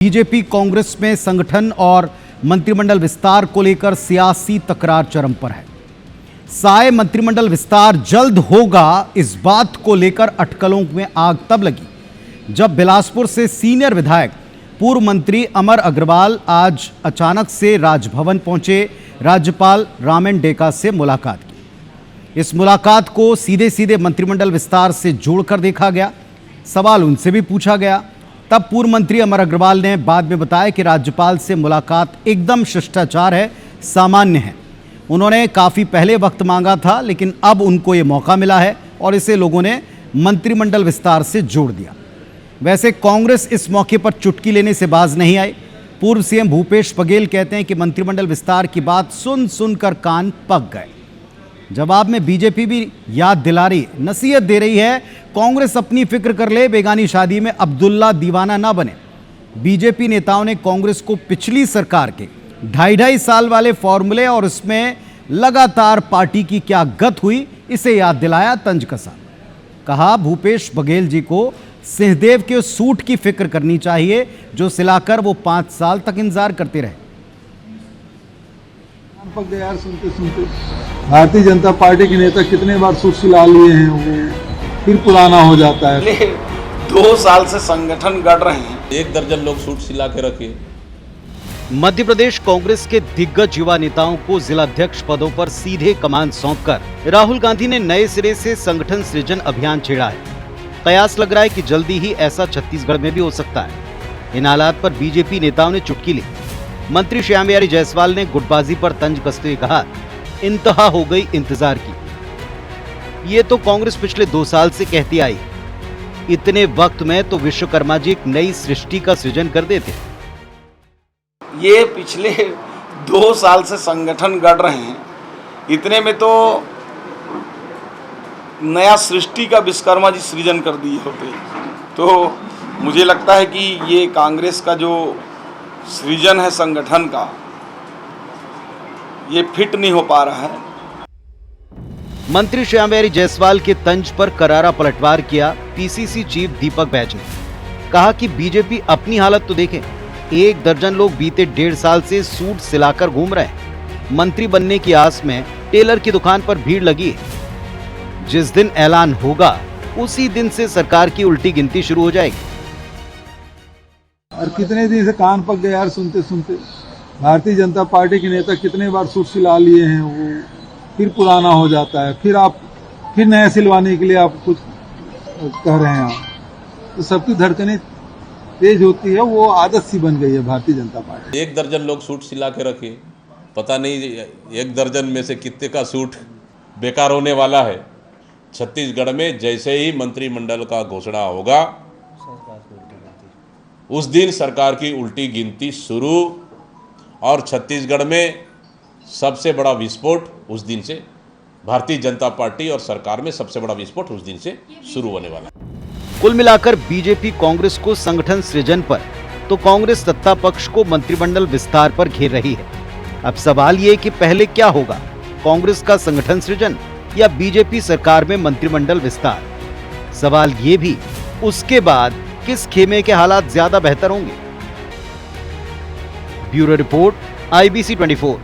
BJP Congress में संगठन और मंत्रिमंडल विस्तार को लेकर सियासी तकरार चरम पर है। साय मंत्रिमंडल विस्तार जल्द होगा, इस बात को लेकर अटकलों में आग तब लगी जब बिलासपुर से सीनियर विधायक पूर्व मंत्री अमर अग्रवाल आज अचानक से राजभवन पहुंचे। राज्यपाल रामेन डेका से मुलाकात की। इस मुलाकात को सीधे सीधे मंत्रिमंडल विस्तार से जोड़कर देखा गया। सवाल उनसे भी पूछा गया। तब पूर्व मंत्री अमर अग्रवाल ने बाद में बताया कि राज्यपाल से मुलाकात एकदम शिष्टाचार है, सामान्य है। उन्होंने काफ़ी पहले वक्त मांगा था, लेकिन अब उनको ये मौका मिला है और इसे लोगों ने मंत्रिमंडल विस्तार से जोड़ दिया। वैसे कांग्रेस इस मौके पर चुटकी लेने से बाज नहीं आई। पूर्व सीएम भूपेश बघेल कहते हैं कि मंत्रिमंडल विस्तार की बात सुन सुनकर कान पक गए। जवाब में बीजेपी भी याद दिला रही, नसीहत दे रही है, कांग्रेस अपनी फिक्र कर ले, बेगानी शादी में अब्दुल्ला दीवाना ना बने। बीजेपी नेताओं ने कांग्रेस को पिछली सरकार के 2.5 साल वाले फॉर्मूले और इसमें लगातार पार्टी की क्या गत हुई, इसे याद दिलाया, तंज कसा। कहा भूपेश बघेल जी को सिंहदेव के सूट की फिक्र करनी चाहिए जो सिलाकर वो 5 साल तक इंतजार करते रहे। यार सुनते सुनते भारतीय जनता पार्टी के नेता कितने बार सूट सिला लिए हैं, वो फिर पुराना हो जाता है। 2 साल से संगठन गढ़ रहे हैं, 1 दर्जन लोग सूट सिला के रखे। मध्य प्रदेश कांग्रेस के दिग्गज युवा नेताओं को जिलाध्यक्ष पदों पर सीधे कमान सौंपकर राहुल गांधी ने नए सिरे से संगठन सृजन अभियान छेड़ा है। कयास लग रहा है कि जल्दी ही ऐसा छत्तीसगढ़ में भी हो सकता है। इन हालात पर बीजेपी नेताओं ने चुटकी ली। मंत्री श्याम बिहारी जायसवाल ने गुटबाजी पर तंज कसते हुए कहा, इंतहा हो गई इंतजार की। ये तो कांग्रेस पिछले 2 साल से कहती आई, इतने वक्त में तो विश्वकर्मा जी एक नई सृष्टि का सृजन कर देते। ये पिछले 2 साल से संगठन गढ़ रहे हैं, इतने में तो नया सृष्टि का विश्वकर्मा जी सृजन कर दिए होते। तो मुझे लगता है कि ये कांग्रेस का जो सृजन है संगठन का, ये फिट नहीं हो पा रहा है। मंत्री श्याम बिहारी जायसवाल के तंज पर करारा पलटवार किया पीसीसी चीफ दीपक बैज ने। कहा कि बीजेपी अपनी हालत तो देखे, 1 दर्जन लोग बीते 1.5 साल से सूट सिलाकर घूम रहे हैं। मंत्री बनने की आस में टेलर की दुकान पर भीड़ लगी है। जिस दिन ऐलान होगा उसी दिन से सरकार की उल्टी गिनती शुरू हो जाएगी। और कितने दिन से कान पक गए यार सुनते सुनते। भारतीय जनता पार्टी के नेता कितने बार सूट सिला लिए हैं, वो फिर पुराना हो जाता है। फिर नया सिलवाने के लिए आप कुछ कह रहे हैं आप, तो सबकी धड़कनें तेज होती है। वो आदत सी बन गई है भारतीय जनता पार्टी। 1 दर्जन लोग सूट सिला के रखे, पता नहीं 1 दर्जन में से कितने का सूट बेकार होने वाला है। छत्तीसगढ़ में जैसे ही मंत्रिमंडल का घोषणा होगा, उस दिन सरकार की उल्टी गिनती शुरू, और छत्तीसगढ़ में सबसे बड़ा विस्फोट उस दिन से, भारतीय जनता पार्टी और सरकार में सबसे बड़ा विस्फोट उस दिन से शुरू होने वाला है। कुल मिलाकर बीजेपी कांग्रेस को संगठन सृजन पर तो कांग्रेस सत्ता पक्ष को मंत्रिमंडल विस्तार पर घेर रही है। अब सवाल ये कि पहले क्या होगा, कांग्रेस का संगठन सृजन या बीजेपी सरकार में मंत्रिमंडल विस्तार? सवाल ये भी, उसके बाद किस खेमे के हालात ज्यादा बेहतर होंगे? Bureau report, IBC 24।